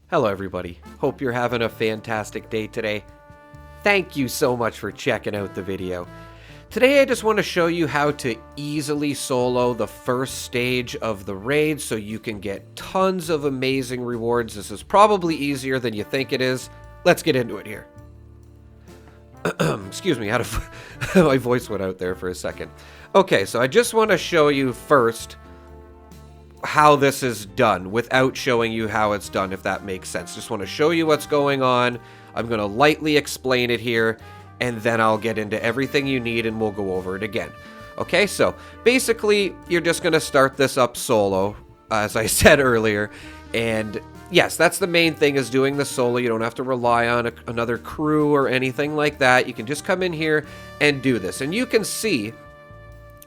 Hello everybody, hope you're having a fantastic day today. Thank you so much for checking out the video. Today I just want to show you how to easily solo the first stage of the raid so you can get tons of amazing rewards. This is probably easier than you think it is. Let's get into it here. Excuse me, my voice went out there for a second. Okay, so I just want to show you first how this is done without showing you how it's done, if that makes sense. Just want to show you what's going on. I'm going to lightly explain it here, and then I'll get into everything you need and we'll go over it again. Okay, so basically you're just going to start this up solo, as I said earlier, and yes, that's the main thing, is doing the solo. You don't have to rely on another crew or anything like that. You can just come in here and do this, and you can see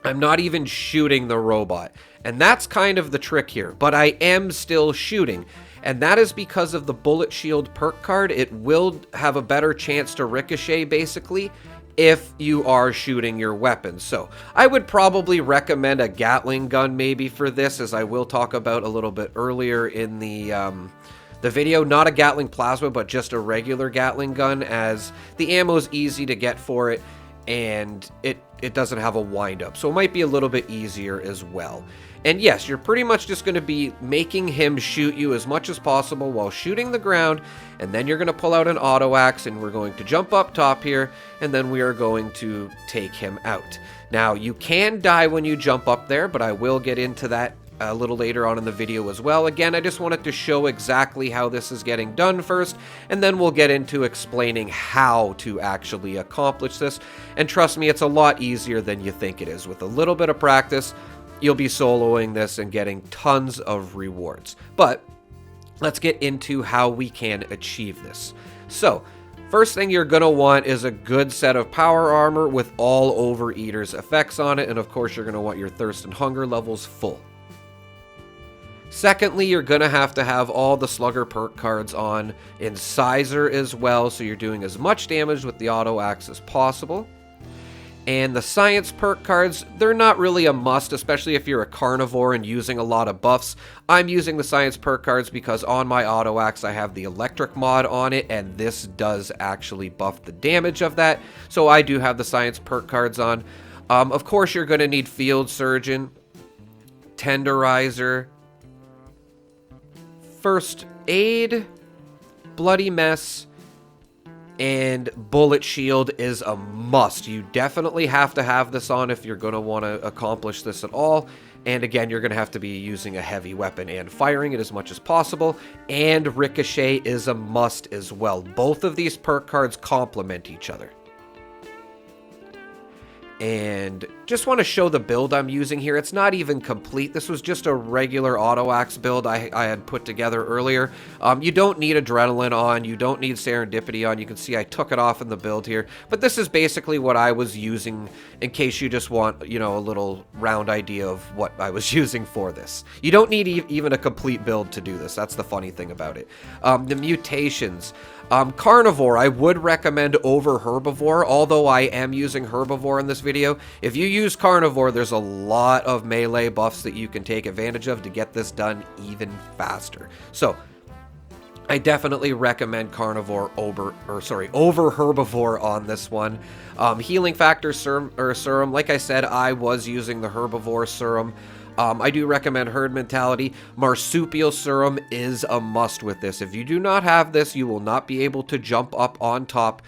I'm not even shooting the robot. And that's kind of the trick here, but I am still shooting. And that is because of the bullet shield perk card. It will have a better chance to ricochet, basically, if you are shooting your weapons. So I would probably recommend a Gatling gun maybe for this, as I will talk about a little bit earlier in the video. Not a Gatling plasma, but just a regular Gatling gun, as the ammo is easy to get for it, and it doesn't have a wind-up, so it might be a little bit easier as well. And yes, you're pretty much just going to be making him shoot you as much as possible while shooting the ground, and then you're going to pull out an auto axe, and we're going to jump up top here, and then we are going to take him out. Now, you can die when you jump up there, but I will get into that a little later on in the video as well. Again, I just wanted to show exactly how this is getting done first, and then we'll get into explaining how to actually accomplish this. And trust me, it's a lot easier than you think it is. With a little bit of practice, you'll be soloing this and getting tons of rewards. But let's get into how we can achieve this. So, first thing you're going to want is a good set of power armor with all Overeater's effects on it, and of course you're going to want your thirst and hunger levels full. Secondly, you're going to have all the Slugger perk cards on, Incisor as well, so you're doing as much damage with the auto axe as possible. And the Science perk cards, they're not really a must, especially if you're a carnivore and using a lot of buffs. I'm using the Science perk cards because on my auto axe I have the electric mod on it, and this does actually buff the damage of that, so I do have the Science perk cards on. Of course, you're going to need Field Surgeon, Tenderizer, First Aid, Bloody Mess, and Bullet Shield is a must. You definitely have to have this on if you're going to want to accomplish this at all. And again, you're going to have to be using a heavy weapon and firing it as much as possible. And Ricochet is a must as well. Both of these perk cards complement each other. And just want to show the build I'm using here. It's not even complete. This was just a regular auto axe build I had put together earlier. You don't need adrenaline on. You don't need serendipity on. You can see I took it off in the build here. But this is basically what I was using in case you just want, you know, a little round idea of what I was using for this. You don't need even a complete build to do this. That's the funny thing about it. The mutations. Carnivore, I would recommend over Herbivore, although I am using Herbivore in this video. If you use Carnivore, there's a lot of melee buffs that you can take advantage of to get this done even faster. So, I definitely recommend Carnivore over Herbivore on this one. Healing Factor Serum, like I said, I was using the Herbivore Serum. I do recommend Herd Mentality. Marsupial Serum is a must with this. If you do not have this, you will not be able to jump up on top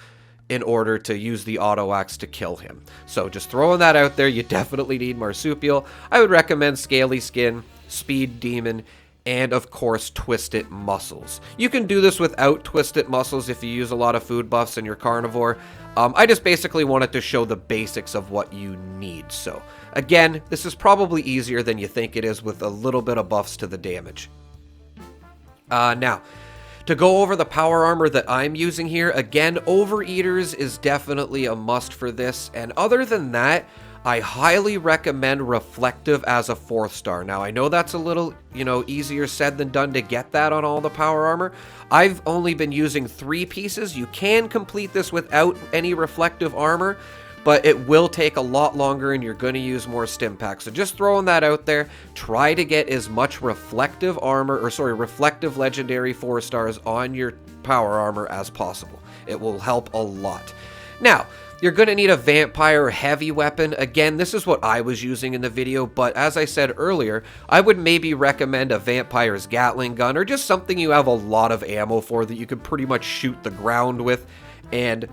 in order to use the auto axe to kill him. So just throwing that out there, you definitely need Marsupial. I would recommend Scaly Skin, Speed Demon, and of course Twisted Muscles. You can do this without Twisted Muscles if you use a lot of food buffs and you're carnivore. I just basically wanted to show the basics of what you need. So again, this is probably easier than you think it is with a little bit of buffs to the damage. Now, to go over the power armor that I'm using here, again, Overeaters is definitely a must for this, and other than that, I highly recommend Reflective as a 4th star. Now, I know that's a little, easier said than done to get that on all the power armor. I've only been using 3 pieces. You can complete this without any reflective armor, but it will take a lot longer and you're going to use more stim packs. So just throwing that out there, try to get as much reflective armor, or sorry, reflective legendary 4 stars on your power armor as possible. It will help a lot. Now, you're going to need a vampire heavy weapon. Again, this is what I was using in the video, but as I said earlier, I would maybe recommend a vampire's Gatling gun, or just something you have a lot of ammo for that you could pretty much shoot the ground with, and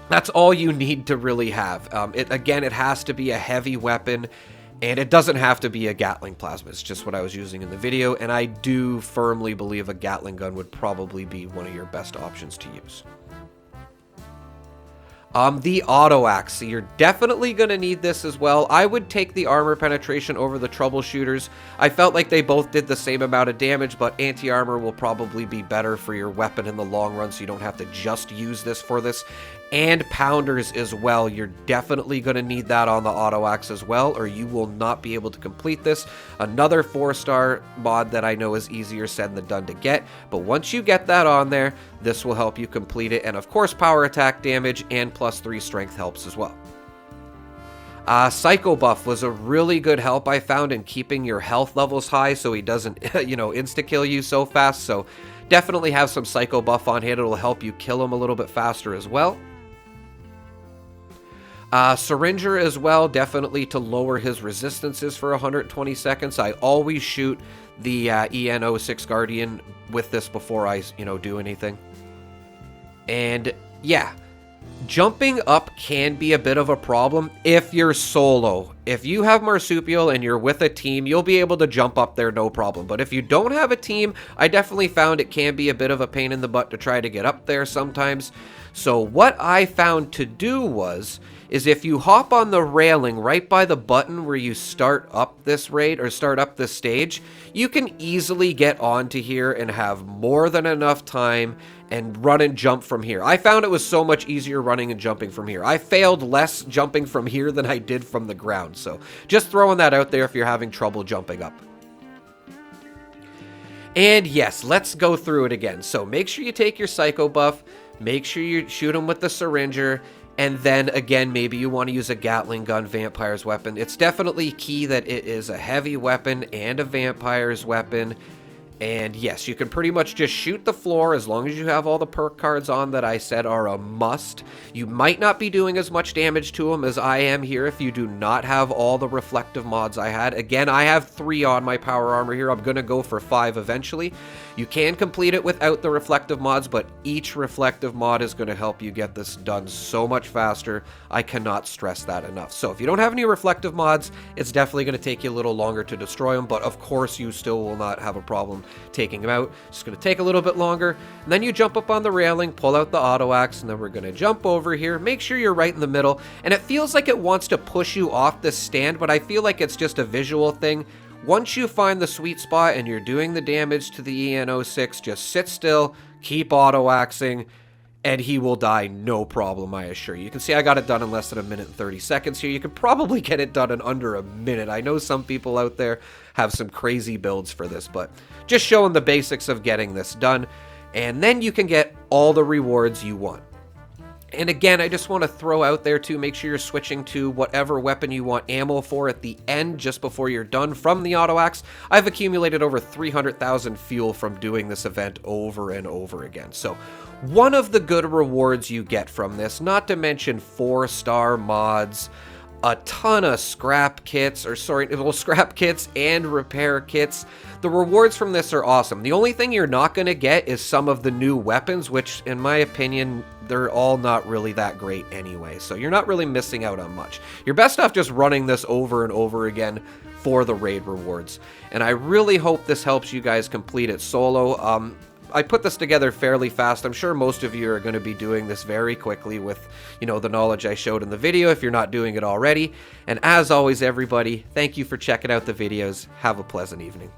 that's all you need to really have. It has to be a heavy weapon, and it doesn't have to be a Gatling plasma. It's just what I was using in the video, and I do firmly believe a Gatling gun would probably be one of your best options to use. The auto axe, so you're definitely going to need this as well. I would take the armor penetration over the troubleshooters. I felt like they both did the same amount of damage, but anti-armor will probably be better for your weapon in the long run, so you don't have to just use this for this. And pounders as well. You're definitely going to need that on the auto axe as well, or you will not be able to complete this. Another 4-star mod that I know is easier said than done to get, but once you get that on there, this will help you complete it. And of course, power attack damage and +3 strength helps as well. Psycho Buff was a really good help I found in keeping your health levels high so he doesn't, insta-kill you so fast. So definitely have some Psycho Buff on hand. It'll help you kill him a little bit faster as well. Syringer as well, definitely to lower his resistances for 120 seconds. I always shoot the EN06 Guardian with this before I, do anything. And yeah, jumping up can be a bit of a problem if you're solo. If you have Marsupial and you're with a team, you'll be able to jump up there no problem. But if you don't have a team, I definitely found it can be a bit of a pain in the butt to try to get up there sometimes. So what I found to do is if you hop on the railing right by the button where you start up this raid or start up this stage, you can easily get onto here and have more than enough time and run and jump from here. I found it was so much easier running and jumping from here. I failed less jumping from here than I did from the ground. So just throwing that out there if you're having trouble jumping up. And yes, let's go through it again. So make sure you take your Psycho Buff, make sure you shoot him with the Syringer, and then again, maybe you want to use a Gatling gun vampire's weapon. It's definitely key that it is a heavy weapon and a vampire's weapon. And yes, you can pretty much just shoot the floor as long as you have all the perk cards on that I said are a must. You might not be doing as much damage to them as I am here if you do not have all the reflective mods I had. Again, I have 3 on my power armor here. I'm going to go for 5 eventually. You can complete it without the reflective mods, but each reflective mod is going to help you get this done so much faster. I cannot stress that enough. So if you don't have any reflective mods, it's definitely going to take you a little longer to destroy them, but of course you still will not have a problem taking them out. It's going to take a little bit longer. And then you jump up on the railing, pull out the auto axe, and then we're going to jump over here. Make sure you're right in the middle. And it feels like it wants to push you off this stand, but I feel like it's just a visual thing. Once you find the sweet spot and you're doing the damage to the EN06, just sit still, keep auto-axing, and he will die no problem, I assure you. You can see I got it done in less than 1 minute and 30 seconds here. You could probably get it done in under a minute. I know some people out there have some crazy builds for this, but just showing the basics of getting this done. And then you can get all the rewards you want. And again, I just want to throw out there too, make sure you're switching to whatever weapon you want ammo for at the end, just before you're done from the auto axe. I've accumulated over 300,000 fuel from doing this event over and over again. So one of the good rewards you get from this, not to mention 4-star mods, a ton of scrap kits, scrap kits and repair kits. The rewards from this are awesome. The only thing you're not going to get is some of the new weapons, which in my opinion, they're all not really that great anyway. So you're not really missing out on much. You're best off just running this over and over again for the raid rewards. And I really hope this helps you guys complete it solo. I put this together fairly fast. I'm sure most of you are going to be doing this very quickly with, the knowledge I showed in the video if you're not doing it already. And as always, everybody, thank you for checking out the videos. Have a pleasant evening.